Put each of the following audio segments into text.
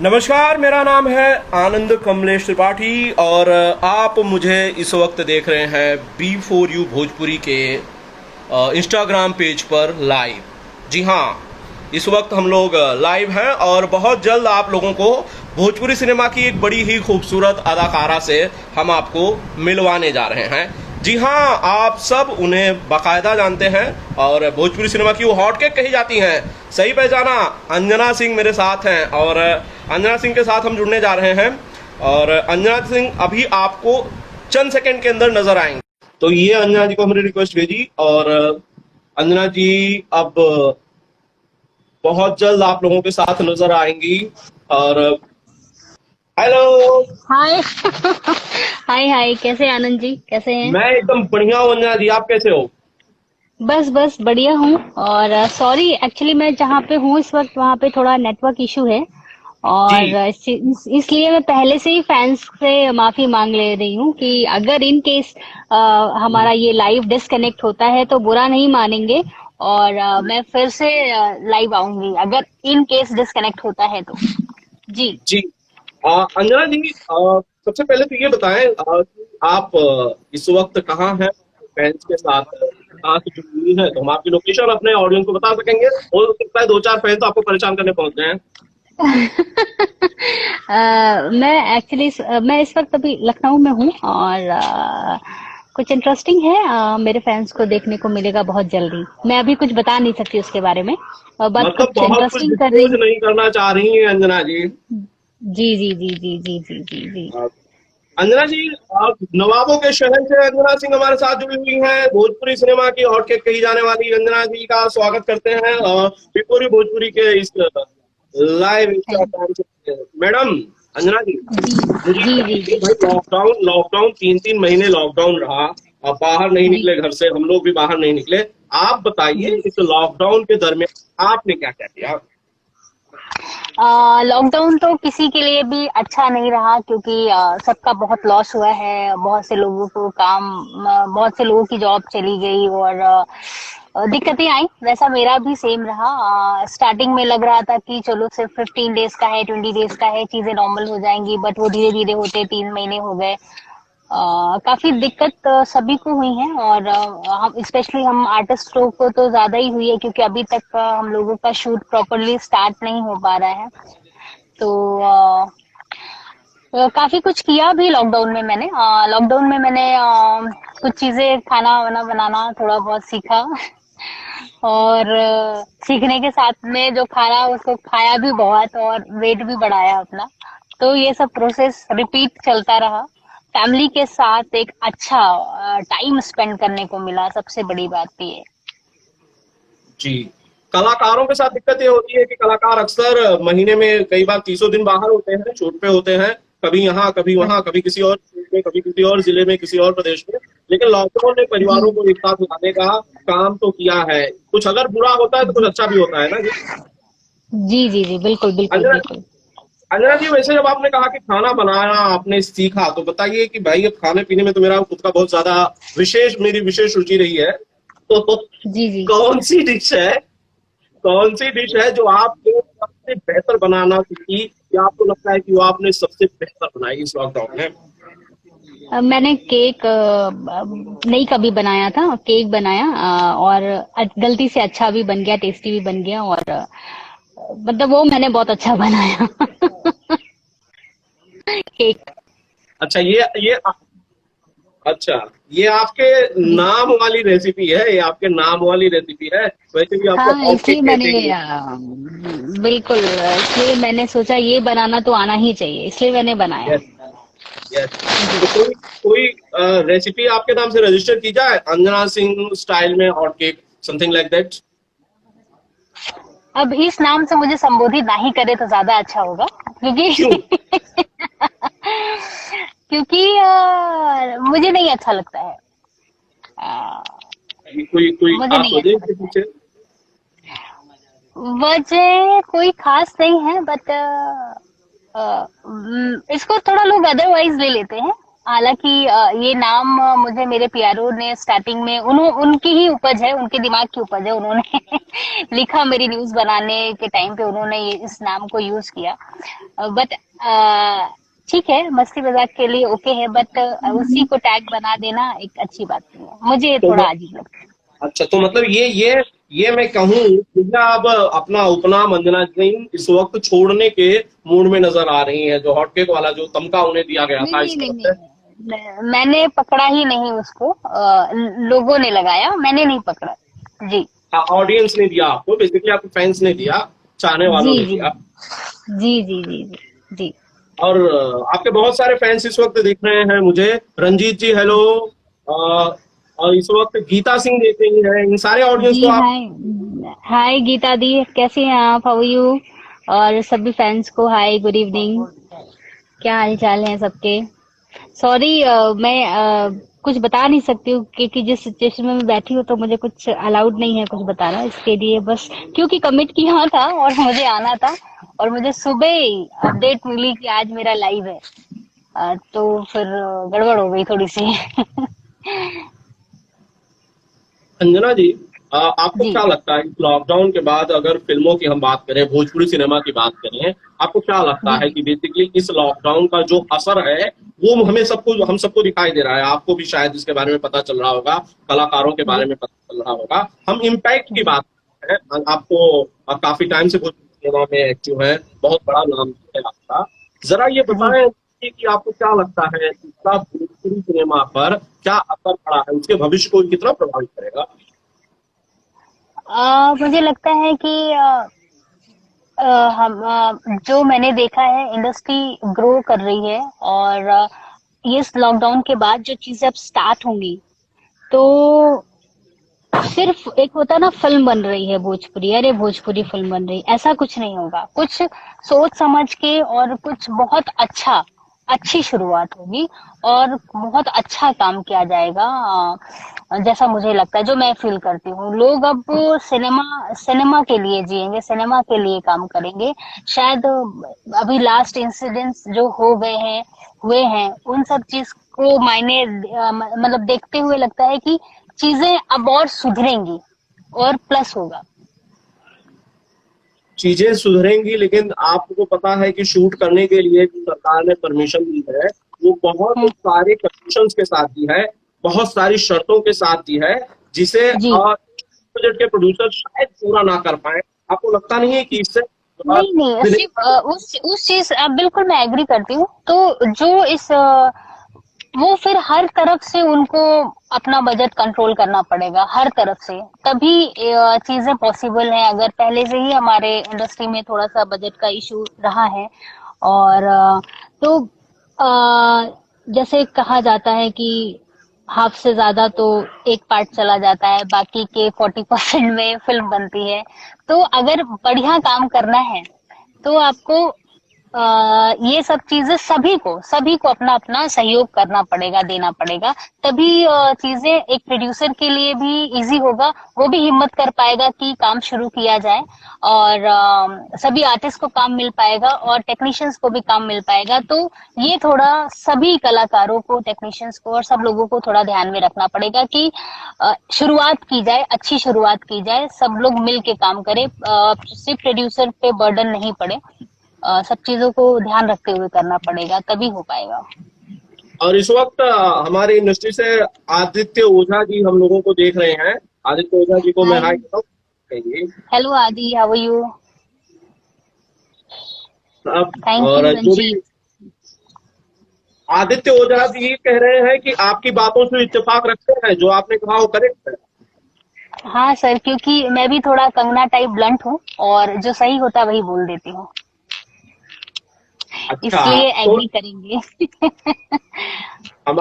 नमस्कार, मेरा नाम है आनंद कमलेश त्रिपाठी और आप मुझे इस वक्त देख रहे हैं B4U भोजपुरी के इंस्टाग्राम पेज पर लाइव। जी हाँ, इस वक्त हम लोग लाइव हैं और बहुत जल्द आप लोगों को भोजपुरी सिनेमा की एक बड़ी ही खूबसूरत अदाकारा से हम आपको मिलवाने जा रहे हैं। जी हाँ, आप सब उन्हें बाकायदा जानते हैं और भोजपुरी सिनेमा की वो हॉट केक कही जाती हैं। सही पहचाना, अंजना सिंह मेरे साथ हैं और अंजना सिंह के साथ हम जुड़ने जा रहे हैं और अंजना सिंह अभी आपको चंद सेकंड के अंदर नजर आएंगे। तो ये अंजना जी को हमने रिक्वेस्ट भेजी और अंजना जी अब बहुत जल्द आप लोगों के साथ नजर आएंगी। और हेलो। हाय हाय हाय, कैसे आनंद जी, कैसे हैं? मैं एकदम बढ़िया हूँ अंजना जी, आप कैसे हो? बस बस बढ़िया हूँ। और सॉरी, एक्चुअली मैं जहाँ पे हूँ इस वक्त वहाँ पे थोड़ा नेटवर्क इशू है। और जी इसलिए मैं पहले से ही फैंस से माफी मांग ले रही हूँ कि अगर इन केस हमारा ये लाइव डिस्कनेक्ट होता है तो बुरा नहीं मानेंगे। और मैं फिर से लाइव आऊंगी अगर इन केस डिस्कनेक्ट होता है तो। जी। जी। अंजना जी, सबसे पहले तो ये बताएं कि आप इस वक्त कहाँ हैं, फैंस के साथ कहाँ से जुड़ी हुई है, तो हम आपकी लोकेशन अपने ऑडियंस को बता सकेंगे। हो सकता है दो चार फैंस आपको परेशान करने पहुंच जाए। मैं एक्चुअली मैं इस वक्त अभी लखनऊ में हूँ और कुछ इंटरेस्टिंग है मेरे फैंस को देखने को मिलेगा बहुत जल्दी। मैं अभी कुछ बता नहीं सकती उसके बारे में, बट मतलब कुछ बहुत कुछ इंटरेस्टिंग कर रही डिस्क्लोज हूँ। नहीं करना चाह रही हैं अंजना जी। जी जी जी जी जी जी जी जी। अ, अंजना जी, आप नवाबों के शहर से अंजना सिंह हमारे साथ जुड़ी हुई हैं। भोजपुरी सिनेमा की हॉट केक कही जाने वाली अंजना जी का स्वागत करते हैं पिपोरी भोजपुरी के इस लाइव थैंक इंस्टाग्राम से। मैडम अंजना जी, मुझे जी जी बताइए, जी भाई लॉकडाउन लॉकडाउन 3-3 महीने लॉकडाउन रहा। आप बाहर नहीं जी निकले घर से, हम लोग भी बाहर नहीं निकले। आप बताइए जी। इस लॉकडाउन के दरमियान आपने क्या क्या किया? लॉकडाउन तो किसी के लिए भी अच्छा नहीं रहा क्योंकि सबका बहुत लॉस हुआ है। बहुत से लोगों को बहुत से लोगों की जॉब चली गई और दिक्कतें आई। वैसा मेरा भी सेम रहा। स्टार्टिंग में लग रहा था कि चलो सिर्फ 15 डेज का है, 20 डेज का है, चीजें नॉर्मल हो जाएंगी, बट वो धीरे धीरे होते 3 महीने हो गए। काफी दिक्कत सभी को हुई है और हम स्पेशली हम आर्टिस्ट लोग को तो ज्यादा ही हुई है क्योंकि अभी तक हम लोगों का शूट प्रॉपरली स्टार्ट नहीं हो पा रहा है। तो काफी कुछ किया भी लॉकडाउन में मैंने। लॉकडाउन में मैंने कुछ चीजें खाना वाना बनाना थोड़ा बहुत सीखा और सीखने के साथ में जो खाना उसको खाया भी बहुत और वेट भी बढ़ाया अपना। तो ये सब प्रोसेस रिपीट चलता रहा। फैमिली के साथ एक अच्छा टाइम स्पेंड करने को मिला, सबसे बड़ी बात ये। जी। कलाकारों के साथ दिक्कत ये होती है कि कलाकार अक्सर महीने में कई बार 30 दिन बाहर होते हैं, शूट पे होते हैं। कभी यहाँ, कभी वहां, कभी किसी और स्टेट में, कभी किसी और जिले में, किसी और प्रदेश में। लेकिन लॉकडाउन ने जी परिवारों को एक साथ लाने का काम तो किया है। कुछ अगर बुरा होता है तो कुछ अच्छा भी होता है ना जी। जी जी जी, बिल्कुल बिल्कुल अंजना बिल्कुल। अंजना जी, वैसे जब आपने कहा कि खाना बनाना आपने सीखा, तो बताइए कि भाई अब खाने पीने में तो मेरा खुद का बहुत ज्यादा मेरी विशेष रुचि रही है। तो जी जी। कौन सी डिश है, कौन सी डिश है जो आपने सबसे बेहतर बनाना सीखी, या आपको लगता है कि वो आपने सबसे बेहतर बनाई इस लॉकडाउन में? मैंने केक नहीं कभी बनाया था, केक बनाया और गलती से अच्छा भी बन गया, टेस्टी भी बन गया और मतलब वो मैंने बहुत अच्छा बनाया केक। अच्छा, अच्छा, ये आपके जी नाम वाली रेसिपी है, ये आपके नाम वाली रेसिपी है। वैसे भी आपको हाँ, हॉट केक इसलिए कहते मैंने ही हैं। बिल्कुल इसलिए मैंने सोचा ये बनाना तो आना ही चाहिए, इसलिए मैंने बनाया। Yes, yes. तो कोई कोई रेसिपी आपके नाम से रजिस्टर की जाए, अंजना सिंह स्टाइल में hot cake, something like that. अब इस नाम से मुझे संबोधित ना ही करे तो ज्यादा अच्छा होगा क्यों? क्योंकि क्योंकि मुझे नहीं अच्छा लगता है। अ, कोई कोई मुझे खास नहीं वजह अच्छा इसके लगता है। पीछे? वजह कोई खास नहीं है, बट इसको थोड़ा लोग अदरवाइज ले लेते हैं। हालांकि ये नाम मुझे मेरे पीआरओ ने स्टार्टिंग में उनकी ही उपज है, उनके दिमाग की उपज है। उन्होंने लिखा मेरी न्यूज बनाने के टाइम पे, उन्होंने इस नाम को यूज किया। बट ठीक है, मस्ती मजाक के लिए ओके है, बट उसी को टैग बना देना एक अच्छी बात नहीं है, मुझे तो थोड़ा अजीब लगता है। अच्छा, तो मतलब ये मैं कहूँ कि आप अपना उपनाम अंजना सिंह इस वक्त छोड़ने के मूड में नजर आ रही हैं, जो हॉटकेक वाला जो तमका उन्हें दिया गया नहीं था नहीं इस नहीं तरफ से। नहीं, मैंने पकड़ा ही नहीं उसको, लोगों ने लगाया, मैंने नहीं पकड़ा। जी हाँ, ऑडियंस ने दिया आपको, बेसिकली आपके फैंस ने दिया, चाहने जी वालों ने जी दिया। जी जी जी जी जी। और आपके बहुत सारे फैंस इस वक्त देख रहे हैं मुझे। रंजीत जी हेलो। और इस वक्त गीता सिंह देख रही हैं, इन सारे ऑडियंस जी को आप। हाय। हाय गीता दी, कैसी हैं आप? How you? और सभी फैंस को हाय, गुड इवनिंग। क्या हाल चाल है सबके? सॉरी, मैं कुछ बता नहीं सकती हूँ क्योंकि जिस सिचुएशन में मैं बैठी हूँ तो मुझे कुछ अलाउड नहीं है कुछ बताना, इसके लिए बस क्योंकि कमिट किया था और मुझे आना था, और मुझे सुबह ही अपडेट मिली कि आज मेरा लाइव है। तो फिर गड़बड़ हो गई थोड़ी सी। अंजना जी, आपको जी क्या लगता है इस लॉकडाउन के बाद, अगर फिल्मों की हम बात करें, भोजपुरी सिनेमा की बात करें, आपको क्या लगता जी है जी कि बेसिकली इस लॉकडाउन का जो असर है वो हम सबको दिखाई दे रहा है, आपको भी शायद इसके बारे में पता चल रहा होगा, कलाकारों के बारे जी में पता चल रहा होगा। हम इम्पैक्ट की जी बात करते हैं, आपको काफी टाइम से भोजपुरी सिनेमा में एक्टिव है, बहुत बड़ा नाम है आपका। जरा ये जी बताएं कि आपको क्या लगता है इसका भोजपुरी सिनेमा पर क्या असर पड़ा है, उसके भविष्य को कितना प्रभावित करेगा। मुझे लगता है कि जो मैंने देखा है, इंडस्ट्री ग्रो कर रही है, और ये इस लॉकडाउन के बाद जो चीजें अब स्टार्ट होंगी, तो सिर्फ एक होता है ना, फिल्म बन रही है भोजपुरी, अरे भोजपुरी फिल्म बन रही, ऐसा कुछ नहीं होगा। कुछ सोच समझ के और कुछ बहुत अच्छी शुरुआत होगी, और बहुत अच्छा काम किया जाएगा। जैसा मुझे लगता है, जो मैं फील करती हूँ, लोग अब सिनेमा सिनेमा के लिए जिएंगे, सिनेमा के लिए काम करेंगे। शायद अभी लास्ट इंसिडेंट्स जो हो गए हैं, हुए हैं, उन सब चीज को मायने मतलब देखते हुए लगता है कि चीजें अब और सुधरेंगी और प्लस होगा। चीजें सुधरेंगी, लेकिन आपको पता है कि शूट करने के लिए जो सरकार ने परमिशन दी है, वो बहुत हम्म, सारे कंडीशंस के साथ दी है, बहुत सारी शर्तों के साथ दी है, जिसे जी बजट के प्रोड्यूसर शायद पूरा ना कर पाए। आपको लगता नहीं है कि इससे नहीं नहीं, सिर्फ सिनेमा। उस चीज बिल्कुल मैं एग्री करती हूँ। तो जो इस वो फिर हर तरफ से उनको अपना बजट कंट्रोल करना पड़ेगा, हर तरफ से, तभी चीजें पॉसिबल हैं। अगर पहले से ही हमारे इंडस्ट्री में थोड़ा सा बजट का इशू रहा है, और तो जैसे कहा जाता है कि हाफ से ज्यादा तो एक पार्ट चला जाता है, बाकी के 40% में फिल्म बनती है। तो अगर बढ़िया काम करना है तो आपको ये सब चीजें सभी को अपना अपना सहयोग करना पड़ेगा, देना पड़ेगा। तभी चीजें एक प्रोड्यूसर के लिए भी इजी होगा, वो भी हिम्मत कर पाएगा कि काम शुरू किया जाए, और सभी आर्टिस्ट को काम मिल पाएगा और टेक्नीशियंस को भी काम मिल पाएगा। तो ये थोड़ा सभी कलाकारों को, टेक्नीशियंस को और सब लोगों को थोड़ा ध्यान में रखना पड़ेगा कि शुरुआत की जाए, अच्छी शुरुआत की जाए, सब लोग मिल के काम करें, सिर्फ प्रोड्यूसर पे बर्डन नहीं पड़े। सब चीजों को ध्यान रखते हुए करना पड़ेगा, तभी हो पाएगा। और इस वक्त हमारी इंडस्ट्री से आदित्य ओझा जी हम लोगों को देख रहे हैं। आदित्य ओझा जी को मैं हाय, हाय कहता हूँ, कहिए हेलो आदि, हाउ आर यू? आप। थैंक और यू जो भी रंजीत। आदित्य ओझा जी ये कह रहे हैं कि आपकी बातों से इत्तेफाक रखते हैं, जो आपने कहा वो करेक्ट है। हाँ सर, क्योंकि मैं भी थोड़ा कंगना टाइप ब्लंट हूँ, और जो सही होता है वही बोल देती हूँ, अच्छा, इसलिए तो एग्री करेंगे। हम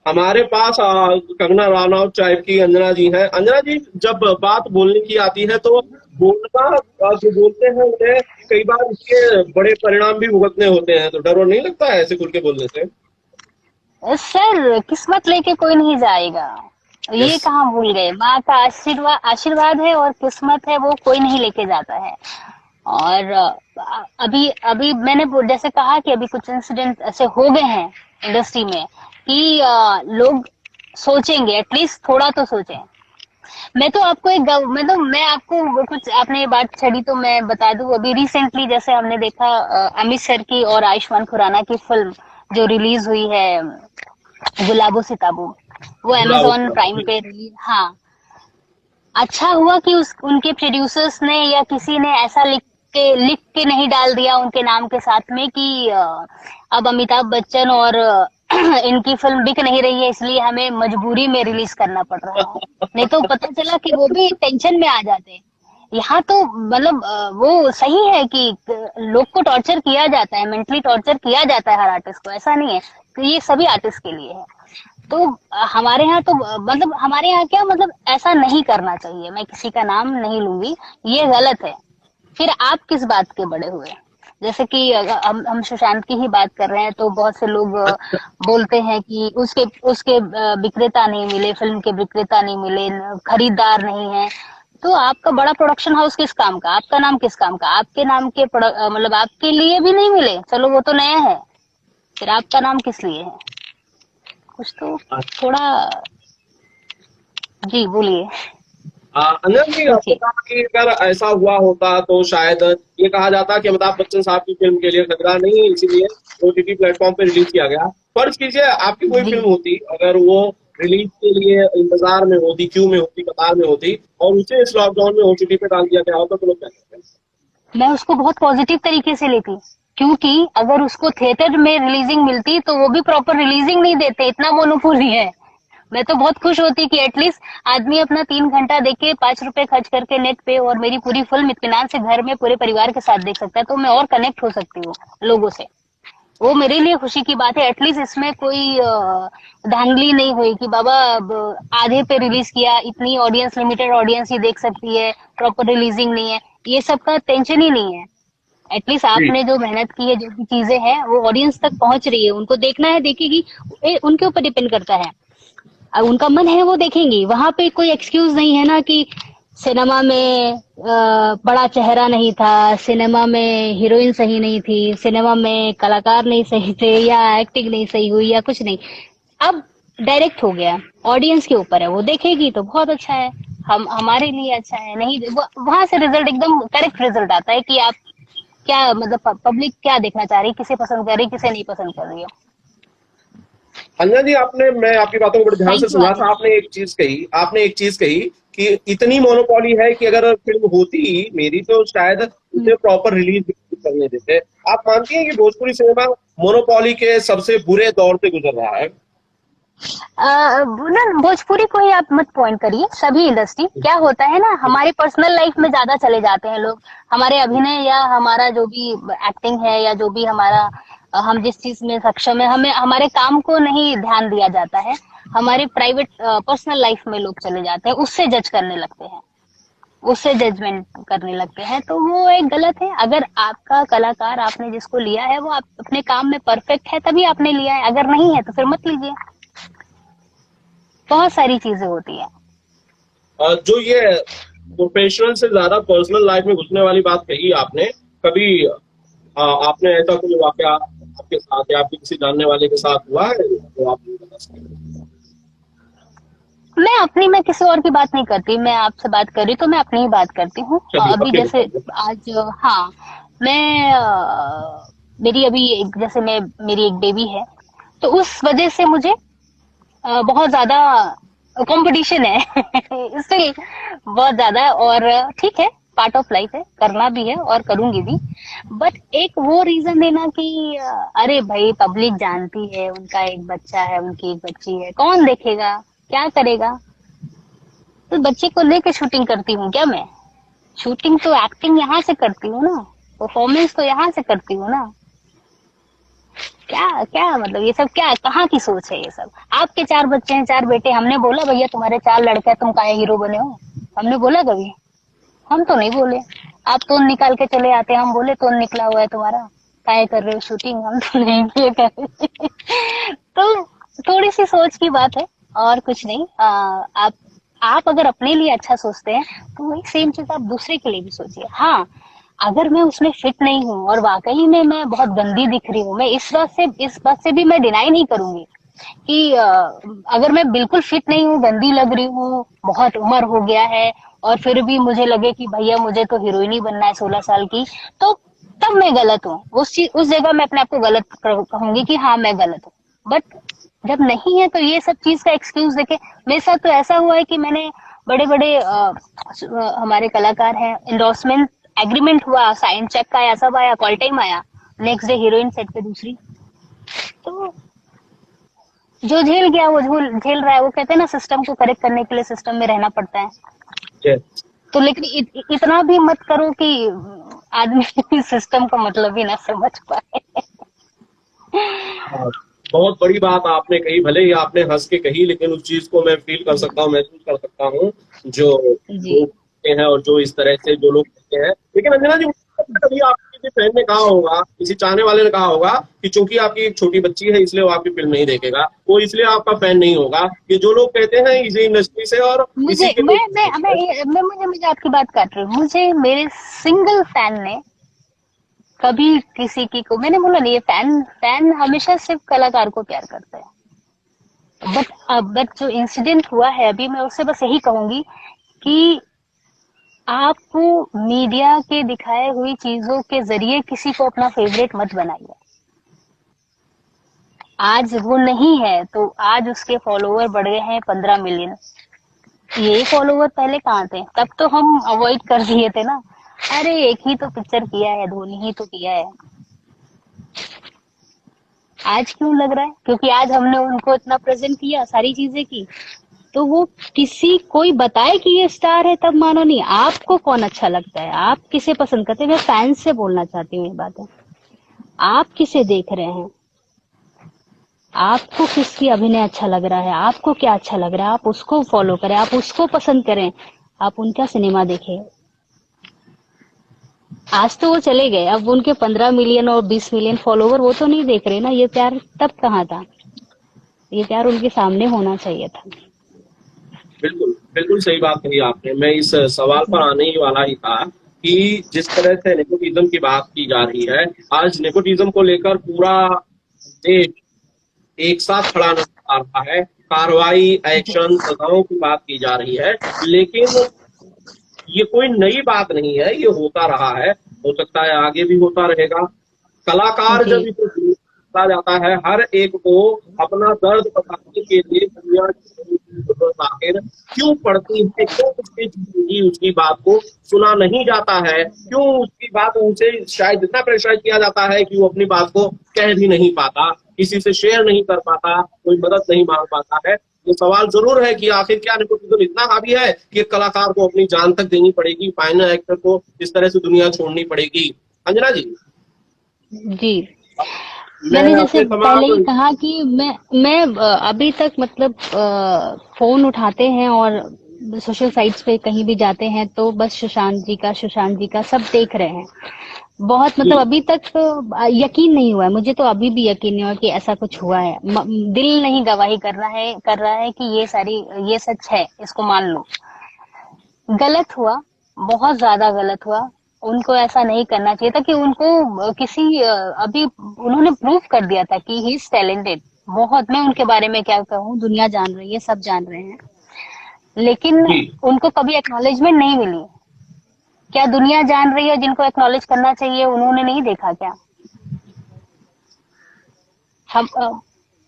हमारे पास कंगना रनौत टाइप की अंजना जी हैं। अंजना जी, जब बात बोलने की आती है तो बोलना, जो बोलते हैं उन्हें कई बार उसके बड़े परिणाम भी भुगतने होते हैं, तो डर और नहीं लगता है ऐसे खुल के बोलने से। सर, किस्मत लेके कोई नहीं जाएगा, यस। ये कहाँ भूल गए? माँ का आशीर्वाद आशीर्वाद है, और किस्मत है, वो कोई नहीं लेके जाता है। और अभी अभी मैंने जैसे कहा कि अभी कुछ इंसिडेंट ऐसे हो गए हैं, इंडस्ट्री में कि लोग सोचेंगे, एटलीस्ट थोड़ा तो सोचें। मैं तो आपको मैं आपको कुछ, आपने ये बात छड़ी तो मैं बता दूं, अभी रिसेंटली जैसे हमने देखा अमित सर की और आयुष्मान खुराना की फिल्म जो रिलीज हुई है, गुलाबो सिताबो, वो अमेजोन प्राइम पे रिलीज, हाँ। अच्छा हुआ कि उस उनके प्रोड्यूसर्स ने या किसी ने ऐसा लिख के नहीं डाल दिया उनके नाम के साथ में कि अब अमिताभ बच्चन और इनकी फिल्म बिक नहीं रही है इसलिए हमें मजबूरी में रिलीज करना पड़ रहा है। नहीं तो पता चला कि वो भी टेंशन में आ जाते। यहाँ तो मतलब वो सही है कि लोग को टॉर्चर किया जाता है, मेंटली टॉर्चर किया जाता है हर आर्टिस्ट को, ऐसा नहीं है। तो ये सभी आर्टिस्ट के लिए है। तो हमारे यहाँ तो मतलब हमारे यहाँ क्या, मतलब ऐसा नहीं करना चाहिए। मैं किसी का नाम नहीं लूंगी, ये गलत है। फिर आप किस बात के बड़े हुए? जैसे कि हम सुशांत की ही बात कर रहे हैं तो बहुत से लोग बोलते हैं कि उसके उसके विक्रेता नहीं मिले, फिल्म के विक्रेता नहीं मिले, खरीदार नहीं है। तो आपका बड़ा प्रोडक्शन हाउस किस काम का, आपका नाम किस काम का, आपके नाम के मतलब आपके लिए भी नहीं मिले, चलो वो तो नया है, फिर आपका नाम किस लिए है? कुछ तो थोड़ा, जी बोलिए। अंजन जी, आपने पूछिए। कहा कि अगर ऐसा हुआ होता तो शायद ये कहा जाता कि अमिताभ बच्चन साहब की फिल्म के लिए खतरा नहीं है, इसीलिए ओटीटी प्लेटफॉर्म पे रिलीज किया गया। फर्ज कीजिए आपकी कोई जी, फिल्म होती, अगर वो रिलीज के लिए इंतजार में होती, क्यू में होती, कतार में होती, और उसे इस लॉकडाउन में ओटीटी पे डाल दिया गया होता, तो लोग क्या कहते हैं? मैं उसको बहुत पॉजिटिव तरीके से लेती, क्योंकि अगर उसको थिएटर में रिलीजिंग मिलती तो वो भी प्रॉपर रिलीजिंग नहीं देते, इतना मोनोपोली है। मैं तो बहुत खुश होती कि एटलीस्ट आदमी अपना 3 घंटा देख के 5 रुपए खर्च करके नेट पे और मेरी पूरी फिल्म इत्मीनान से घर में पूरे परिवार के साथ देख सकता है, तो मैं और कनेक्ट हो सकती हूँ लोगों से। वो मेरे लिए खुशी की बात है। एटलीस्ट इसमें कोई धांधली नहीं हुई कि बाबा अब आधे पे रिलीज किया, इतनी ऑडियंस, लिमिटेड ऑडियंस ही देख सकती है, प्रॉपर रिलीजिंग नहीं है, ये सब का टेंशन ही नहीं है। एटलीस्ट जी। आपने जो मेहनत की है, जो भी चीजें हैं वो ऑडियंस तक पहुंच रही है, उनको देखना है देखेगी, उनके ऊपर डिपेंड करता है। अब उनका मन है वो देखेंगी, वहां पे कोई एक्सक्यूज नहीं है ना कि सिनेमा में बड़ा चेहरा नहीं था, सिनेमा में हीरोइन सही नहीं थी, सिनेमा में कलाकार नहीं सही थे, या एक्टिंग नहीं सही हुई, या कुछ नहीं। अब डायरेक्ट हो गया, ऑडियंस के ऊपर है, वो देखेगी तो बहुत अच्छा है, हम हमारे लिए अच्छा है। नहीं, वहां से रिजल्ट एकदम करेक्ट रिजल्ट आता है कि आप क्या, मतलब पब्लिक क्या देखना चाह रही है, किसे पसंद कर रही है, किसे नहीं पसंद कर रही है। अंजना जी, आपने, मैं आपकी बातों को बड़े ध्यान से थैंक यू सुना था, आदित्य। आपने एक चीज कही कि इतनी मोनोपोली है कि अगर फिल्म होती मेरी तो शायद हम्म। उसे प्रॉपर रिलीज भी करने देते। आप मानती हैं कि भोजपुरी सिनेमा मोनोपोली के सबसे बुरे दौर से गुजर रहा है? ना भोजपुरी को ही आप मत पॉइंट करिए, सभी इंडस्ट्री क्या होता है ना, हमारे पर्सनल लाइफ में ज्यादा चले जाते हैं लोग। हमारे अभिनय या हमारा जो भी एक्टिंग है या जो भी हमारा हम जिस चीज में सक्षम है, हमें हमारे काम को नहीं ध्यान दिया जाता है। हमारे प्राइवेट पर्सनल लाइफ में लोग चले जाते हैं, उससे जज करने लगते हैं, उससे जजमेंट करने लगते हैं, तो वो एक गलत है। अगर आपका कलाकार, आपने जिसको लिया है वो आप अपने काम में परफेक्ट है तभी आपने लिया है, अगर नहीं है तो फिर मत लीजिए। बहुत सारी चीजें होती है। जो ये प्रोफेशनल से ज्यादा पर्सनल लाइफ में घुसने वाली बात कही आपने, कभी आपने ऐसा कोई वाकया आपके साथ या आपके किसी जानने वाले के साथ हुआ है तो आप बता सकते हैं? मैं किसी और की बात नहीं करती, मैं आपसे बात कर रही तो मैं अपनी ही बात करती हूँ। चलिए, अभी अपनी जैसे बताइए। आज, हाँ, मैं मेरी अभी जैसे मैं, मेरी एक बेबी है, तो उस वजह से मुझे बहुत ज्यादा कंपटीशन है इसलिए बहुत ज्यादा, और ठीक है, पार्ट ऑफ लाइफ है, करना भी है और करूंगी भी। बट एक वो रीजन देना कि अरे भाई पब्लिक जानती है, उनका एक बच्चा है, उनकी एक बच्ची है, कौन देखेगा, क्या करेगा, तो बच्चे को लेके शूटिंग करती हूँ क्या मैं? शूटिंग तो एक्टिंग यहाँ से करती हूँ ना, परफॉर्मेंस तो यहाँ से करती हूँ ना। क्या क्या मतलब ये सब क्या, कहाँ की सोच है ये सब? आपके 4 बच्चे हैं, 4 बेटे, हमने बोला भैया तुम्हारे 4 लड़के हैं, तुम काहे हीरो बने हो? हमने बोला कभी? हम तो नहीं बोले। आप तोन निकाल के चले आते हैं, हम बोले तोन निकला हुआ है तुम्हारा, काहे कर रहे हो शूटिंग? हम तो नहीं किए कर तो थोड़ी सी सोच की बात है, और कुछ नहीं। आप अगर अपने लिए अच्छा सोचते हैं तो वही सेम चीज आप दूसरे के लिए भी सोचिए। हाँ, अगर मैं उसमें फिट नहीं हूँ और वाकई में मैं बहुत गंदी दिख रही हूँ, मैं इस बात से भी मैं डिनाई नहीं करूंगी कि अगर मैं बिल्कुल फिट नहीं हूँ, गंदी लग रही हूँ, बहुत उम्र हो गया है और फिर भी मुझे लगे कि भैया मुझे तो हीरोइन ही बनना है 16 साल की, तो तब मैं गलत हूँ। उस जगह मैं अपने आप को गलत कहूंगी कि हाँ मैं गलत हूँ। बट जब नहीं है तो ये सब चीज का एक्सक्यूज देके, मेरे साथ तो ऐसा हुआ है कि मैंने बड़े बड़े हमारे कलाकार हैं, एंडोर्समेंट एग्रीमेंट हुआ, साइन चेक आया, सब आया, कॉल टाइम आया, नेक्स्ट डे हीरोइन सेट पे दूसरी। तो जो झेल गया वो झेल रहा है। वो कहते हैं ना, सिस्टम को करेक्ट करने के लिए सिस्टम में रहना पड़ता है। Yes. तो लेकिन इतना भी मत करो कि आदमी सिस्टम का मतलब ही ना समझ पाए। हाँ, बहुत बड़ी बात आपने कही, भले ही आपने हंस के कही, लेकिन उस चीज को मैं फील कर सकता हूँ, महसूस कर सकता हूँ जो जी लोग कहते हैं और जो इस तरह से जो लोग कहते हैं। लेकिन अंजना जी, कभी आपकी किसी फ्रेंड ने कहा होगा, किसी चाहने वाले ने कहा होगा कि चूंकि आपकी एक छोटी बच्ची है इसलिए वो आपकी फिल्म नहीं देखेगा, वो इसलिए आपका फैन नहीं होगा। ये जो लोग कहते हैं इसी इंडस्ट्री से और मुझे इसी के मुझे आपकी बात काट रही हूँ। मुझे मेरे सिंगल फैन ने कभी किसी की को, मैंने बोला नहीं, ये फैन फैन हमेशा सिर्फ कलाकार को प्यार करता है। बट जो इंसिडेंट हुआ है अभी, मैं उससे बस यही कहूंगी कि आप मीडिया के दिखाए हुई चीजों के जरिए किसी को अपना फेवरेट मत बनाइए। आज वो नहीं है तो आज उसके फॉलोवर बढ़ गए हैं 15 मिलियन। ये फॉलोवर पहले कहाँ थे? तब तो हम अवॉइड कर दिए थे ना। अरे एक ही तो पिक्चर किया है, धोनी ही तो किया है। आज क्यों लग रहा है? क्योंकि आज हमने उनको इतना प्रेजेंट किया, सारी चीजें की, तो वो कोई बताए कि ये स्टार है तब मानो नहीं। आपको कौन अच्छा लगता है, आप किसे पसंद करते हैं? मैं फैंस से बोलना चाहती हूँ ये बात है। आप किसे देख रहे हैं? आपको किसकी अभिनय अच्छा लग रहा है, आपको क्या अच्छा लग रहा है, आप उसको फॉलो करें, आप उसको पसंद करें, आप उनका सिनेमा देखें। आज तो वो चले गए, अब उनके 15 मिलियन और 20 मिलियन फॉलोवर वो तो नहीं देख रहे ना। ये प्यार तब कहाँ था? ये प्यार उनके सामने होना चाहिए था। बिल्कुल बिल्कुल सही बात कही आपने। मैं इस सवाल पर आने ही वाला ही था कि जिस तरह से नेपोटिज्म की बात की जा रही है, आज नेपोटिज्म को लेकर पूरा देश एक साथ खड़ा नजर आ रहा है। कार्रवाई, एक्शन, सजाओं की बात की जा रही है, लेकिन ये कोई नई बात नहीं है, ये होता रहा है, हो सकता है आगे भी होता रहेगा। कलाकार जी जब इसे दिया जाता है, हर एक को अपना दर्द बताने के लिए दुनिया की जरूरत आखिर क्यों पड़ती है? क्यों उसकी जिंदगी, उसकी बात को सुना नहीं जाता है? क्यों उसकी बात उनसे शायद इतना प्रेशराइज किया जाता है कि वो अपनी बात को कह भी नहीं पाता, किसी से शेयर नहीं कर पाता, कोई मदद नहीं मांग पाता है? ये सवाल जरूर है कि आखिर क्या नेपोटिज्म इतना हावी है कि एक कलाकार को अपनी जान तक देनी पड़ेगी, फाइनल एक्टर को इस तरह से दुनिया छोड़नी पड़ेगी? अंजना जी, जी मैं मैंने जैसे अपने पहले ही तमाम कहा कि मैं अभी तक मतलब फोन उठाते हैं और सोशल साइट्स पे कहीं भी जाते हैं तो बस सुशांत जी का सब देख रहे हैं। बहुत मतलब जी अभी तक यकीन नहीं हुआ है मुझे, तो अभी भी यकीन नहीं हुआ कि ऐसा कुछ हुआ है। दिल नहीं गवाही कर रहा है कि ये सच है, इसको मान लो। गलत हुआ, बहुत ज्यादा गलत हुआ। उनको ऐसा नहीं करना चाहिए था कि उनको अभी उन्होंने प्रूव कर दिया था कि ही इज टैलेंटेड बहुत। मैं उनके बारे में क्या कहूँ, दुनिया जान रही है, सब जान रहे हैं, लेकिन जी उनको कभी एक्नॉलेजमेंट नहीं मिली। क्या दुनिया जान रही है? जिनको एक्नॉलेज करना चाहिए उन्होंने नहीं देखा क्या? हम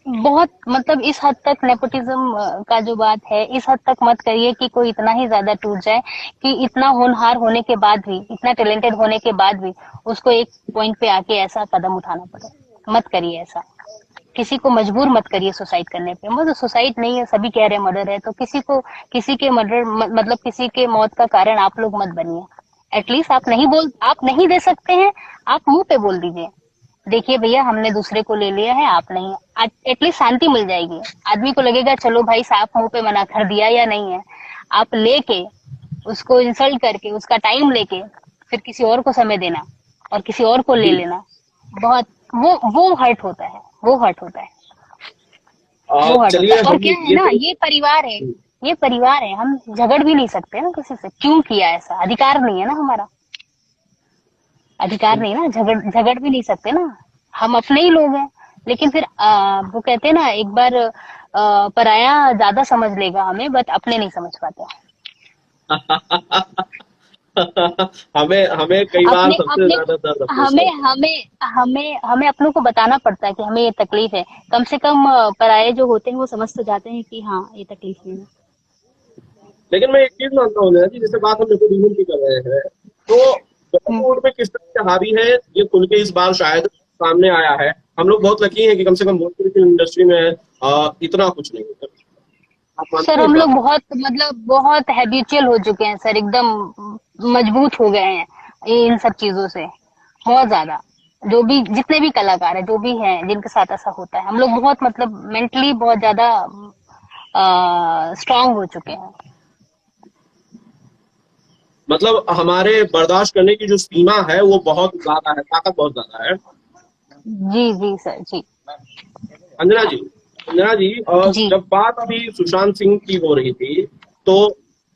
बहुत मतलब इस हद तक नेपोटिज्म का जो बात है, इस हद तक मत करिए कि कोई इतना ही ज्यादा टूट जाए कि इतना होनहार होने के बाद भी, इतना टैलेंटेड होने के बाद भी उसको एक पॉइंट पे आके ऐसा कदम उठाना पड़े। मत करिए ऐसा, किसी को मजबूर मत करिए सुसाइड करने पे। मतलब सुसाइड नहीं है, सभी कह रहे हैं मर्डर है, तो किसी के मर्डर मतलब किसी के मौत का कारण आप लोग मत बनिए। एटलीस्ट आप नहीं दे सकते हैं, आप मुंह पे बोल दीजिए, देखिए भैया हमने दूसरे को ले लिया है, आप नहीं। एटलीस्ट शांति मिल जाएगी। आदमी को लगेगा चलो भाई साफ मुंह पे मना कर दिया या नहीं है। आप लेके उसको इंसल्ट करके, उसका टाइम लेके फिर किसी और को समय देना और किसी और को ले जी लेना, बहुत वो हर्ट होता है, वो हर्ट होता है, वो हर्ट होता चलिए, है। और हम क्या है ये ना, तो ये परिवार है, हम झगड़ भी नहीं सकते ना किसी से। क्यों किया ऐसा? अधिकार नहीं है ना हमारा। अधिकार नहीं ना, झगड़ भी नहीं सकते ना, हम अपने ही लोग हैं। लेकिन फिर वो कहते हैं ना, एक बार पराया ज्यादा समझ लेगा हमें, बट अपने नहीं समझ पाते। हमें हमें कई बार अपने सबसे अपने ज्यादा दर्द अपने से हमें होता है। हमें हमें अपनों को बताना पड़ता है कि हमें ये तकलीफ है। कम से कम पराये जो होते हैं वो समझ तो जाते हैं कि हाँ ये तकलीफ है। लेकिन मैं एक चीज मानता हूँ ना जी, जैसे बात हम नेपोटिज्म की कर रहे हैं, तो हम्म। बॉलीवुड में किस तरह से हावी है, ये खुल के इस बार शायद सामने आया है। हम लोग बहुत लकी हैं कि कम से कम भोजपुरी फिल्म इंडस्ट्री में इतना कुछ नहीं है। आप मानते सर हैं इस हम बात लोग को? बहुत हैबिचुअल हो चुके हैं सर, एकदम मजबूत हो गए हैं इन सब चीजों से, बहुत ज्यादा। जो भी जितने भी कलाकार हैं, जो भी हैं, जिनके साथ ऐसा होता है, हम लोग बहुत मेंटली बहुत ज्यादा स्ट्रांग हो चुके हैं। मतलब हमारे बर्दाश्त करने की जो सीमा है वो बहुत ज्यादा है, ताकत बहुत ज्यादा है। जी जी सर जी। अंजना जी, अंजना जी, जी जब बात अभी सुशांत सिंह की हो रही थी, तो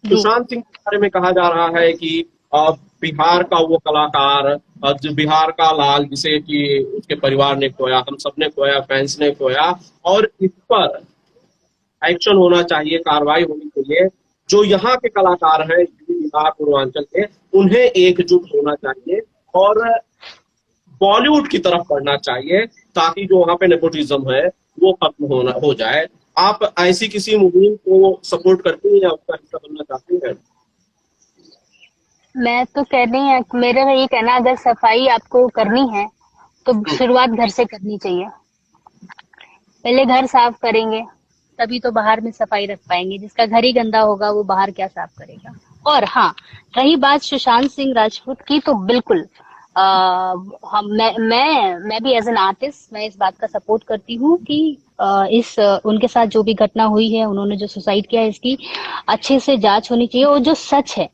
जी। सुशांत सिंह के बारे में कहा जा रहा है कि बिहार का वो कलाकार, जो बिहार का लाल, जिसे कि उसके परिवार ने खोया, हम सब ने खोया, फैंस ने खोया, और इस पर एक्शन होना चाहिए, कार्रवाई होनी चाहिए। जो यहाँ के कलाकार हैं यूपी, बिहार, पूर्वांचल के, उन्हें एकजुट होना चाहिए और बॉलीवुड की तरफ बढ़ना चाहिए, ताकि जो वहां पे नेपोटिज्म है वो खत्म हो जाए। आप ऐसी किसी मुहिम को सपोर्ट करती हैं या उसका हिस्सा बनना चाहती हैं? मैं तो कह रही हूँ, मेरा ये कहना, अगर सफाई आपको करनी है तो शुरुआत घर से करनी चाहिए। पहले घर साफ करेंगे तभी तो बाहर में सफाई रख पाएंगे। जिसका घर ही गंदा होगा वो बाहर क्या साफ करेगा। और हाँ, रही बात सुशांत सिंह राजपूत की, तो बिल्कुल आ, हम मैं भी एज एन आर्टिस्ट मैं इस बात का सपोर्ट करती हूँ कि उनके साथ जो भी घटना हुई है, उन्होंने जो सुसाइड किया है, इसकी अच्छे से जांच होनी चाहिए, और जो सच है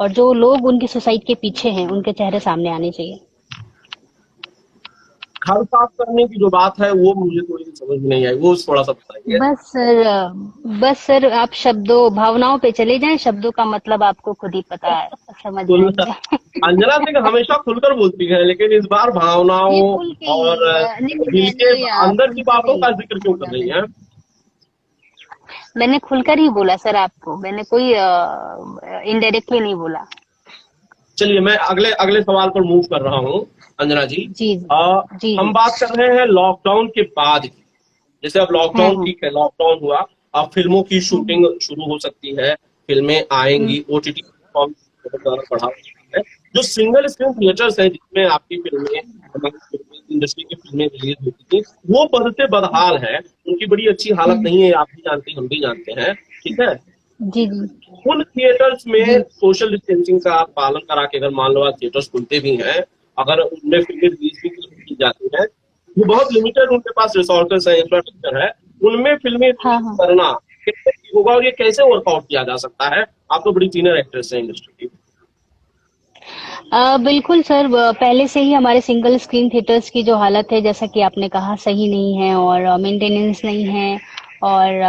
और जो लोग उनकी सुसाइड के पीछे हैं, उनके चेहरे सामने आने चाहिए। घर साफ करने की जो बात है वो मुझे थोड़ी सी समझ में नहीं आई, वो थोड़ा सा बताइए। बस सर आप शब्दों भावनाओं पे चले जाएं, शब्दों का मतलब आपको खुद ही पता है, समझ खुल जाएंगे। अंजना सिंह हमेशा खुलकर बोलती है, लेकिन इस बार ये भावनाओं खुल के और ही नहीं, दिल के मैंने अंदर की खुलकर बातों ही का जिक्र क्यों कर बोला। रही हैं? मैंने खुलकर ही बोला सर आपको, मैंने कोई इनडायरेक्टली नहीं बोला। चलिए, मैं अगले अगले सवाल पर मूव कर रहा हूँ। अंजना जी, जी आ, जी हम जी। बात कर रहे हैं लॉकडाउन के बाद की। जैसे अब लॉकडाउन, हम्म ठीक है, लॉकडाउन हुआ, अब फिल्मों की हम्म शूटिंग शुरू हो सकती है, फिल्में हम्म। आएंगी, ओटीटी प्लेटफॉर्म बहुत ज्यादा बढ़ावा है। जो सिंगल स्क्रीन थिएटर्स हैं जिसमें आपकी फिल्में, हमारी फिल्में, इंडस्ट्री की फिल्में रिलीज होती थी, वो बदते बदहाल है, उनकी बड़ी अच्छी हालत हम्म। नहीं है, आप भी जानते हैं, हम भी जानते हैं, ठीक है। जी जी उन थिएटर्स में जी। सोशल डिस्टेंसिंग का आप पालन करा के, अगर मान लो आप थिएटर्स खुलते भी हैं, अगर उनमें फिल्में रिलीज भी की जाती हैं, वो बहुत लिमिटेड उनके पास रिसोर्सेस है, इंफ्रास्ट्रक्चर है, उनमें फिल्में हाँ रिलीज हाँ। करना कैसे ठीक होगा और ये कैसे वर्कआउट किया जा सकता है? आप तो बड़ी सीनियर एक्ट्रेस हैं इंडस्ट्री की। बिल्कुल सर, पहले से ही हमारे सिंगल स्क्रीन थिएटर्स की जो हालत है, जैसा कि आपने कहा, सही नहीं है और मेंटेनेंस नहीं है। और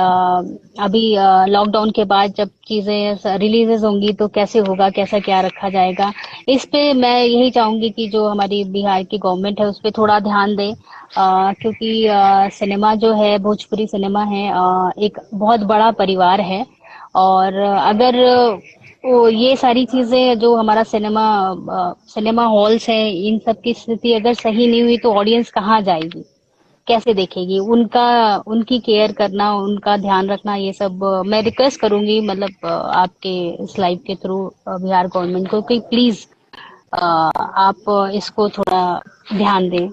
अभी लॉकडाउन के बाद जब चीज़ें रिलीजेस होंगी तो कैसे होगा, कैसा क्या रखा जाएगा, इस पे मैं यही चाहूंगी कि जो हमारी बिहार की गवर्नमेंट है उस पे थोड़ा ध्यान दे। क्योंकि सिनेमा जो है, भोजपुरी सिनेमा है, एक बहुत बड़ा परिवार है। और अगर वो ये सारी चीजें, जो हमारा सिनेमा हॉल्स है, इन सब की स्थिति अगर सही नहीं हुई तो ऑडियंस कहाँ जाएगी, कैसे देखेगी, उनका उनकी केयर करना, उनका ध्यान रखना, ये सब मैं रिक्वेस्ट करूंगी, मतलब आपके इस लाइव के थ्रू बिहार गवर्नमेंट को, कि प्लीज आप इसको थोड़ा ध्यान दें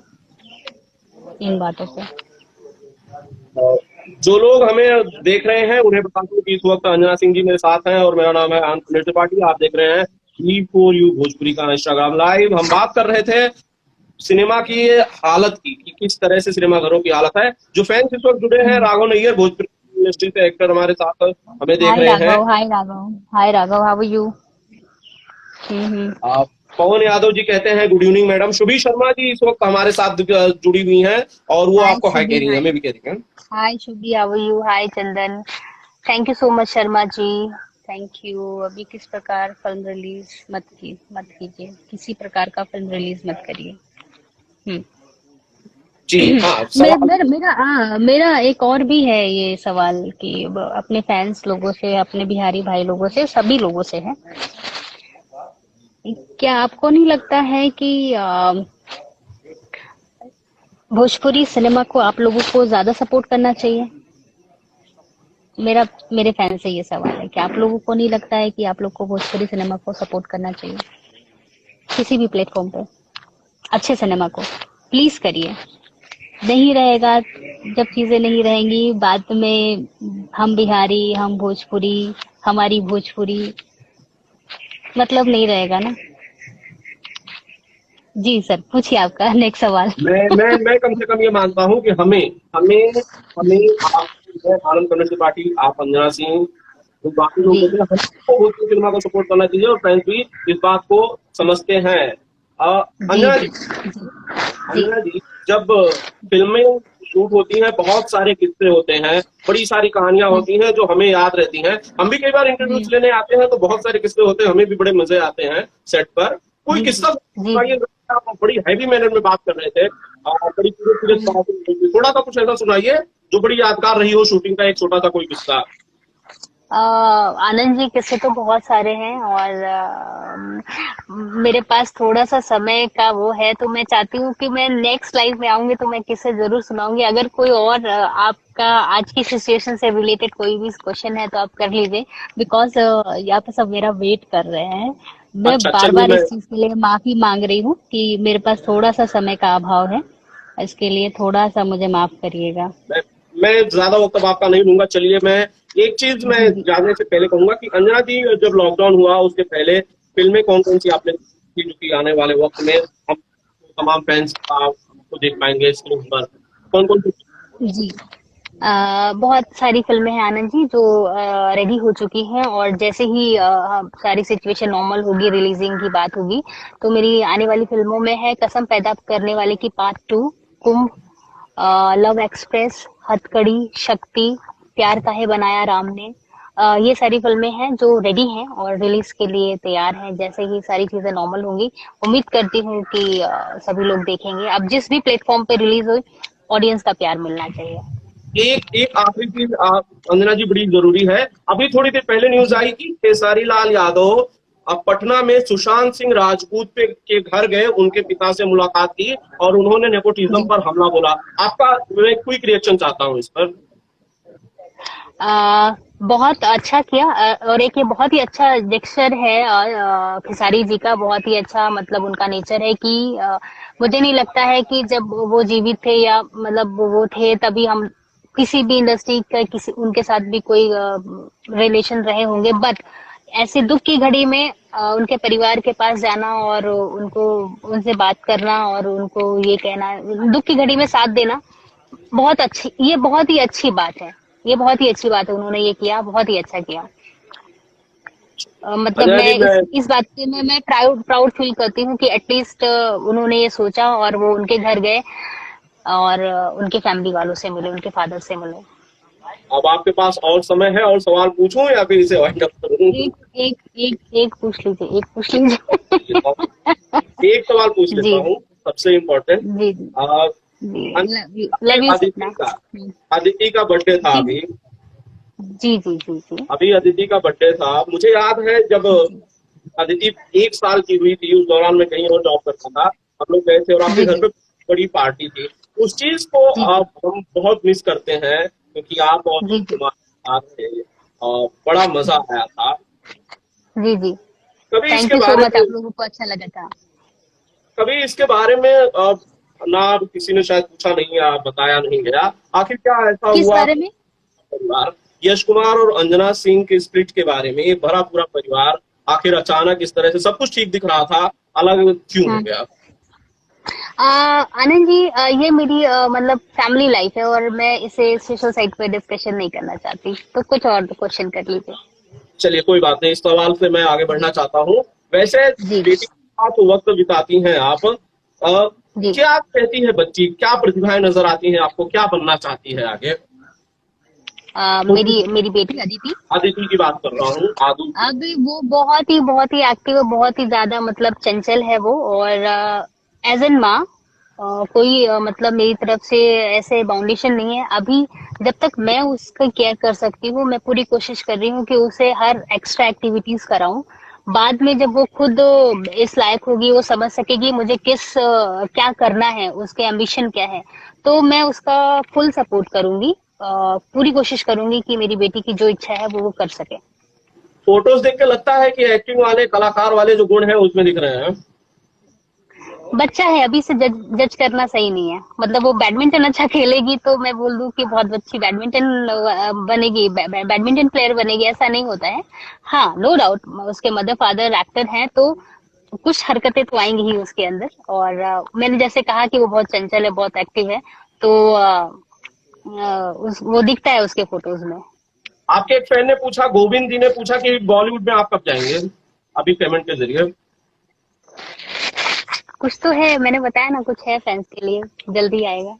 इन बातों पे। जो लोग हमें देख रहे हैं उन्हें बता दूं कि इस वक्त अंजना सिंह जी मेरे साथ हैं और मेरा नाम है आनंद त्रिपाठी। आप देख रहे हैं B4U भोजपुरी का इंस्टाग्राम लाइव। हम बात कर रहे थे सिनेमा की हालत की, कि किस तरह से सिनेमाघरों की हालत है। जो फैंस इस वक्त जुड़े हैं, राघव नैयर भोजपुरी इंडस्ट्री से एक्टर हमारे साथ हमें देख हाय रहे हैं। Raghav, hi Raghav, hi Raghav, how are you? Hmm. आप पवन यादव जी कहते हैं good evening madam. Shubhi Sharma ji इस वक्त हमारे साथ जुड़ी हुई हैं और वो हाय आपको हाई कह शुभी, रही है, हाय हमें भी कह रही हैं। Hi Shubhi, how are you? Hi Chandan, thank you so much Sharma ji, thank you. अभी किस प्रकार फिल्म रिलीज मत कीजिए, किसी प्रकार का फिल्म रिलीज मत करिए। हम्म। जी हाँ, सवाल। मेरा एक और भी है ये सवाल कि अपने फैंस लोगों से, अपने बिहारी भाई लोगों से, सभी लोगों से है, क्या आपको नहीं लगता है कि भोजपुरी सिनेमा को आप लोगों को ज्यादा सपोर्ट करना चाहिए? मेरे फैन से ये सवाल है कि आप लोगों को नहीं लगता है कि आप लोग को भोजपुरी सिनेमा को सपोर्ट करना चाहिए किसी भी प्लेटफॉर्म पे? अच्छे सिनेमा को प्लीज करिए। नहीं रहेगा, जब चीजें नहीं रहेंगी बाद में हम बिहारी, हम भोजपुरी, हमारी भोजपुरी, मतलब नहीं रहेगा ना। जी सर, पूछिए आपका नेक्स्ट सवाल। मैं कम से कम ये मानता हूँ कि हमें हमें हमें आप, आनंद कम्युनिस्ट पार्टी, आप अंजना सिंह, जो बाकी लोग जी होते हैं, हमको भोजपुरी सिनेमा को सपोर्ट करना चाहिए और फैंस भी इस बात को समझते हैं। जी अंजना जी जी, जी जी अंजना जी, जब फिल्में शूट होती हैं, बहुत सारे किस्से होते हैं, बड़ी सारी कहानियां हम्म, होती हैं जो हमें याद रहती हैं। हम भी कई बार इंटरव्यूज हम्म, लेने आते हैं तो बहुत सारे किस्से होते हैं, हमें भी बड़े मजे आते हैं सेट पर। कोई जी जी किस्सा जी सुनाइए, आप बड़ी हैवी मैनर में बात कर रहे थे, बड़ी सीरियस सीरियस जी। बात हो रही थी। थोड़ा सा कुछ ऐसा सुनाइए जो बड़ी यादगार रही हो शूटिंग का, एक छोटा सा कोई किस्सा। आनंद जी, किस्से तो बहुत सारे हैं और मेरे पास थोड़ा सा समय का वो है, तो मैं चाहती हूँ कि मैं नेक्स्ट लाइव में आऊंगी तो मैं किस्से जरूर सुनाऊंगी। अगर कोई और आपका आज की सिचुएशन से रिलेटेड कोई भी क्वेश्चन है तो आप कर लीजिए, बिकॉज यहाँ पे सब मेरा वेट कर रहे हैं। मैं अच्छा, बार चलिए बार इस चीज के लिए माफी मांग रही हूँ कि मेरे पास थोड़ा सा समय का अभाव है, इसके लिए थोड़ा सा मुझे माफ करिएगा। मैं मैं ज्यादा वक्त अब आपका नहीं लूंगा। चलिए, मैं एक चीज मैं जी जी। जानने से पहले कहूंगा कि अंजना जी, जब लॉकडाउन हुआ उसके पहले फिल्में कौन कौन सी आपने देखी जो कि आने वाले वक्त में हम तमाम फैंस आपको देख पाएंगे स्क्रीन पर? कौन कौन सी? जी बहुत सारी फिल्में हैं आनंद जी जो रेडी हो चुकी हैं, और जैसे ही सारी सिचुएशन नॉर्मल होगी, रिलीजिंग की बात होगी, तो मेरी आने वाली फिल्मों में है कसम पैदा करने वाले की पार्ट 2, कुंभ, लव एक्सप्रेस, हथकड़ी, शक्ति, प्यार काहे बनाया राम ने। ये सारी फिल्में हैं जो रेडी हैं और रिलीज के लिए तैयार हैं। जैसे ही सारी चीजें नॉर्मल होंगी, उम्मीद करती हूँ कि सभी लोग देखेंगे। अब जिस भी प्लेटफॉर्म पे रिलीज हो, ऑडियंस का प्यार मिलना चाहिए। एक एक आखिरी चीज आप, अंजना जी, बड़ी जरूरी है। अभी थोड़ी देर पहले न्यूज जी आई कि खेसारी लाल यादव अब पटना में सुशांत सिंह राजपूत के घर गए, उनके पिता से मुलाकात की और उन्होंने नेपोटिज्म जी। पर हमला बोला। आपका मैं क्विक रिएक्शन चाहता हूँ इस पर। बहुत अच्छा किया, और एक ये बहुत ही अच्छा जेस्चर है खेसारी जी का। बहुत ही अच्छा, मतलब उनका नेचर है कि मुझे नहीं लगता है कि जब वो जीवित थे या मतलब वो थे तभी हम किसी भी इंडस्ट्री का किसी उनके साथ भी कोई रिलेशन रहे होंगे, बट ऐसे दुख की घड़ी में उनके परिवार के पास जाना और उनको उनसे बात करना और उनको ये कहना, दुख की घड़ी में साथ देना, बहुत अच्छी, ये बहुत ही अच्छी बात है। ये बहुत ही अच्छी बात है, उन्होंने ये किया, बहुत ही अच्छा किया। मतलब अंजना मैं जी, मैं इस बात पे मैं प्राउड प्राउड फील करती हूँ कि एटलीस्ट उन्होंने ये सोचा और वो उनके घर गए और उनके फैमिली वालों से मिले, उनके फादर से मिले। अब आपके पास और समय है, और सवाल पूछूं या फिर इसे वाइंड अप करूं? एक एक एक पूछ लीजिए, एक पूछ लीजिए। एक सवाल पूछ लेता जी हूँ, सबसे इम्पोर्टेंट। जी जी जी। Love you Aditi Sapna. का अदिति का बर्थडे था जी अभी। जी जी जी जी अभी अदिति का बर्थडे था, मुझे याद है जब जी अदिति 1 साल की हुई थी, उस दौरान मैं कहीं और जॉब करता था। हम लोग गए थे और आपके जी घर जी पे बड़ी पार्टी थी। उस चीज को जी जी हम बहुत मिस करते हैं, क्योंकि आप और जी जी हमारे साथ थे और बड़ा मजा आया था। जी जी। कभी थैंक इसके यू सो बारे मच, में आप लोगों को अच्छा लगा था। कभी इसके बारे में ना किसी ने शायद पूछा नहीं या बताया नहीं गया। आखिर क्या ऐसा किस हुआ बारे में? परिवार, यश कुमार और अंजना सिंह के स्प्लिट के बारे में? एक भरा पूरा परिवार, आखिर अचानक इस तरह से सब कुछ ठीक दिख रहा था, अलग क्यों हो हाँ। गया? आनंद जी, ये मेरी मतलब फैमिली लाइफ है और मैं इसे सोशल साइट पे डिस्कशन नहीं करना चाहती, तो कुछ और क्वेश्चन कर लीजिए। चलिए, कोई बात नहीं, इस सवाल से मैं आगे बढ़ना जी चाहता हूँ। वैसे जी बेटी के साथ वक्त बिताती हैं आप, जी। क्या कहती है बच्ची, क्या प्रतिभाएं नजर आती हैं आपको, क्या बनना चाहती है आगे? मेरी मेरी बेटी अदिति। आदिति की बात कर रहा हूँ, आदू। अभी वो बहुत ही एक्टिव है, बहुत ही ज्यादा मतलब चंचल है वो। और एज एन माँ कोई मतलब मेरी तरफ से ऐसे बाउंडेशन नहीं है अभी। जब तक मैं उसका केयर कर सकती हूँ, मैं पूरी कोशिश कर रही हूँ कि उसे हर एक्स्ट्रा एक्टिविटीज कराऊं। बाद में जब वो खुद इस लायक होगी, वो समझ सकेगी मुझे क्या करना है, उसके एम्बिशन क्या है, तो मैं उसका फुल सपोर्ट करूंगी। पूरी कोशिश करूंगी कि मेरी बेटी की जो इच्छा है वो कर सके। फोटोज देख के लगता है कि एक्टिंग वाले, कलाकार वाले जो गुण हैं उसमें दिख रहे हैं। बच्चा है अभी से जज करना सही नहीं है। मतलब वो बैडमिंटन अच्छा खेलेगी तो मैं बोल दूं कि बहुत अच्छी बैडमिंटन बनेगी, बैडमिंटन प्लेयर बनेगी, ऐसा नहीं होता है। हाँ, नो डाउट उसके मदर फादर एक्टर हैं, तो कुछ हरकतें तो आएंगी ही उसके अंदर। और मैंने जैसे कहा कि वो बहुत चंचल है, बहुत एक्टिव है, तो वो दिखता है उसके फोटोज में। आपके एक फैन ने पूछा, गोविंद जी ने पूछा कि बॉलीवुड में आप कब जाएंगे, अभी पेमेंट के जरिए। कुछ तो है, मैंने बताया ना, कुछ है फैंस के लिए, जल्दी आएगा।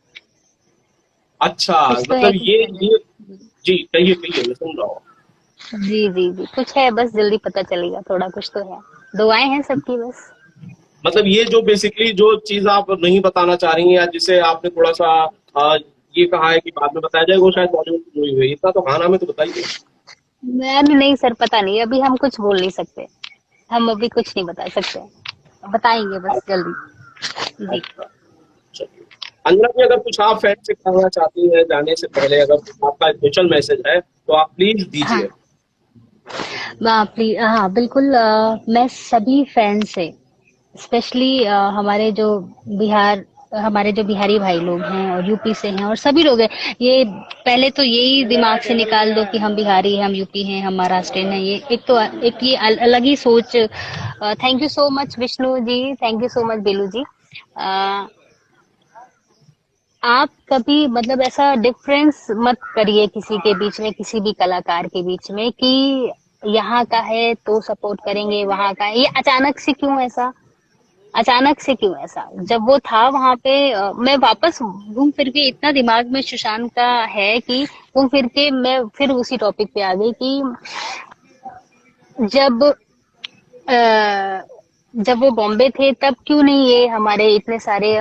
अच्छा, कुछ तो है मतलब कुछ ये पहले। जी, कहिए कहिए, मैं सुन रहा हूँ। जी जी जी, कुछ है, बस जल्दी पता चलेगा। थोड़ा कुछ तो है, दुआएं हैं सबकी बस। मतलब ये जो बेसिकली जो चीज आप नहीं बताना चाह रही हैं, या जिसे आपने थोड़ा सा ये कहा है कि बाद में बताया जाएगा, वो शायद बॉलीवुड की मूवी हुई, इतना तो हाँ ना में तो बताइए। मैंने नहीं सर, पता नहीं, अभी हम कुछ बोल नहीं सकते। हम अभी कुछ नहीं बता सकते, बताएंगे बस जल्दी। जी। अच्छा, चलिए। अंजना जी, अगर कुछ आप फैन से कहना चाहती हैं जाने से पहले, अगर कुछ आपका स्पेशल मैसेज है तो आप प्लीज हाँ, दीजिए। हाँ बिल्कुल। मैं सभी फैन से, स्पेशली हमारे जो बिहारी भाई लोग हैं और यूपी से हैं और सभी लोग हैं, ये पहले तो यही दिमाग से निकाल दो कि हम बिहारी हैं, हम यूपी हैं, हम महाराष्ट्रियन हैं। ये एक ये अलग ही सोच। Thank you so much Vishnu ji, thank you so much Belu ji. अ, आप कभी मतलब ऐसा डिफरेंस मत करिए किसी के बीच में, किसी भी कलाकार के बीच में, कि यहाँ का है तो सपोर्ट करेंगे, वहां का है। ये अचानक से क्यों ऐसा, अचानक से क्यों ऐसा? जब वो था वहां पे, मैं वापस घूम फिर के, इतना दिमाग में सुशांत का है कि घूम फिर के मैं फिर उसी टॉपिक पे आ गई कि जब अ, जब वो बॉम्बे थे तब क्यों नहीं ये हमारे इतने सारे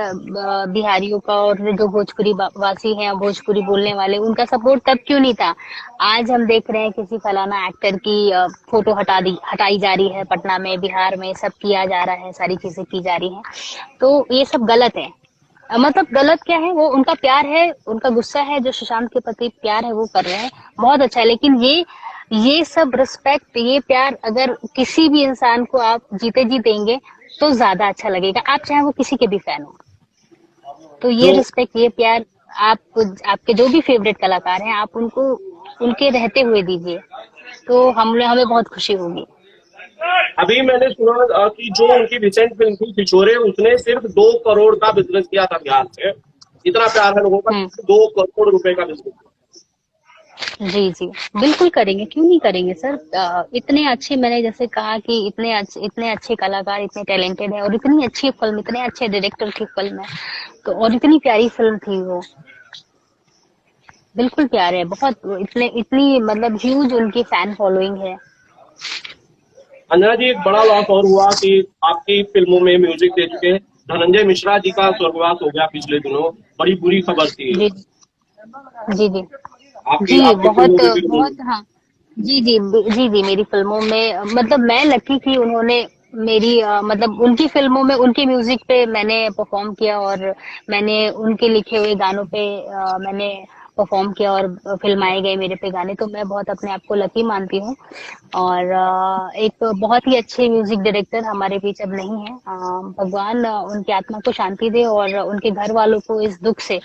बिहारियों का और जो भोजपुरी वासी हैं, भोजपुरी बोलने वाले, उनका सपोर्ट तब क्यों नहीं था? आज हम देख रहे हैं किसी फलाना एक्टर की फोटो हटाई जा रही है, पटना में, बिहार में, सब किया जा रहा है, सारी चीजें की जा रही हैं। तो ये सब गलत है। मतलब गलत क्या है, वो उनका प्यार है, उनका गुस्सा है, जो सुशांत के प्रति प्यार है वो कर रहे हैं, बहुत अच्छा है। लेकिन ये सब रिस्पेक्ट, ये प्यार अगर किसी भी इंसान को आप जीते जी देंगे तो ज्यादा अच्छा लगेगा, आप चाहे वो किसी के भी फैन हो। तो ये जो रिस्पेक्ट, ये प्यार आप, आपके जो भी फेवरेट कलाकार हैं, आप उनको उनके रहते हुए दीजिए, तो हमें बहुत खुशी होगी। अभी मैंने सुना कि जो उनकी रिसेंट फिल्म थी छिछोरे, उसने सिर्फ 2 करोड़ का बिजनेस किया था बिहार से। इतना प्यार है लोगों का, हम्म। 2 करोड़ रुपए का बिजनेस। जी जी, बिल्कुल करेंगे, क्यों नहीं करेंगे सर। इतने अच्छे, मैंने जैसे कहा कि इतने अच्छे कलाकार, इतने टैलेंटेड है, और इतनी अच्छी फिल्म, इतने अच्छे डायरेक्टर की फिल्म है, तो और इतनी प्यारी फिल्म थी वो। बिल्कुल प्यार है बहुत, इतनी मतलब ह्यूज उनकी फैन फॉलोइंग है। अंजना जी, एक बड़ा लॉस और हुआ कि आपकी फिल्मों में म्यूजिक दे चुके धनंजय मिश्रा जी का स्वर्गवास हो गया पिछले दिनों। बड़ी बुरी खबर थी। जी जी जी आपकी जी, आपकी बहुत फिल्मों में भी बहुत, हाँ। जी जी, मेरी फिल्मों में मतलब मैं लकी थी, उन्होंने मेरी मतलब उनकी फिल्मों में उनके म्यूजिक पे मैंने परफॉर्म किया, और मैंने उनके लिखे हुए गानों पे मैंने परफॉर्म किया, और फिल्माए गए मेरे पे गाने, तो मैं बहुत अपने आप को लकी मानती हूँ। और एक बहुत ही अच्छे म्यूजिक डायरेक्टर हमारे बीच अब नहीं है। भगवान उनकी आत्मा को शांति दे और उनके घर वालों को इस दुख से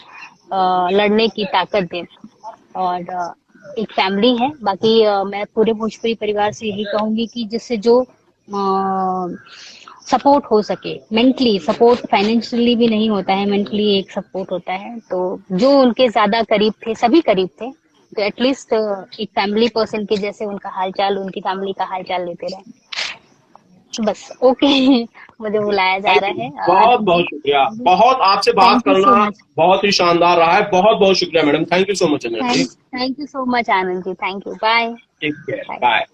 लड़ने की ताकत दे। और एक फैमिली है, बाकी मैं पूरे भोजपुरी परिवार से यही कहूंगी कि जिससे जो सपोर्ट हो सके, मेंटली सपोर्ट, फाइनेंशियली भी नहीं होता है, मेंटली एक सपोर्ट होता है, तो जो उनके ज्यादा करीब थे, सभी करीब थे, तो एटलीस्ट एक फैमिली पर्सन के जैसे उनका हालचाल, उनकी फैमिली का हालचाल लेते रहे। बस ओके मुझे बुलाया जा रहा है। बहुत बहुत शुक्रिया, बहुत आपसे बात थैंक यू सो करना मच। बहुत ही शानदार रहा है। बहुत बहुत शुक्रिया madam, thank you so much Anjana ji. Thank you so much Anand ji, thank you, bye. Take care, bye.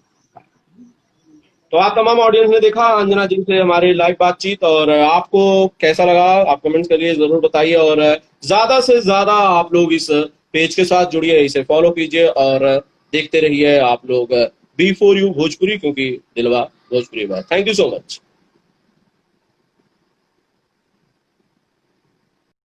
तो आप तमाम ऑडियंस ने देखा अंजना जी से हमारी लाइव बातचीत, और आपको कैसा लगा आप कमेंट्स करिए, जरूर बताइए, और ज्यादा से ज्यादा आप लोग इस पेज के साथ जुड़िए, इसे फॉलो कीजिए और देखते रहिए आप लोग B4U भोजपुरी, क्योंकि दिलवा भोजपुरी बात। Thank you so much.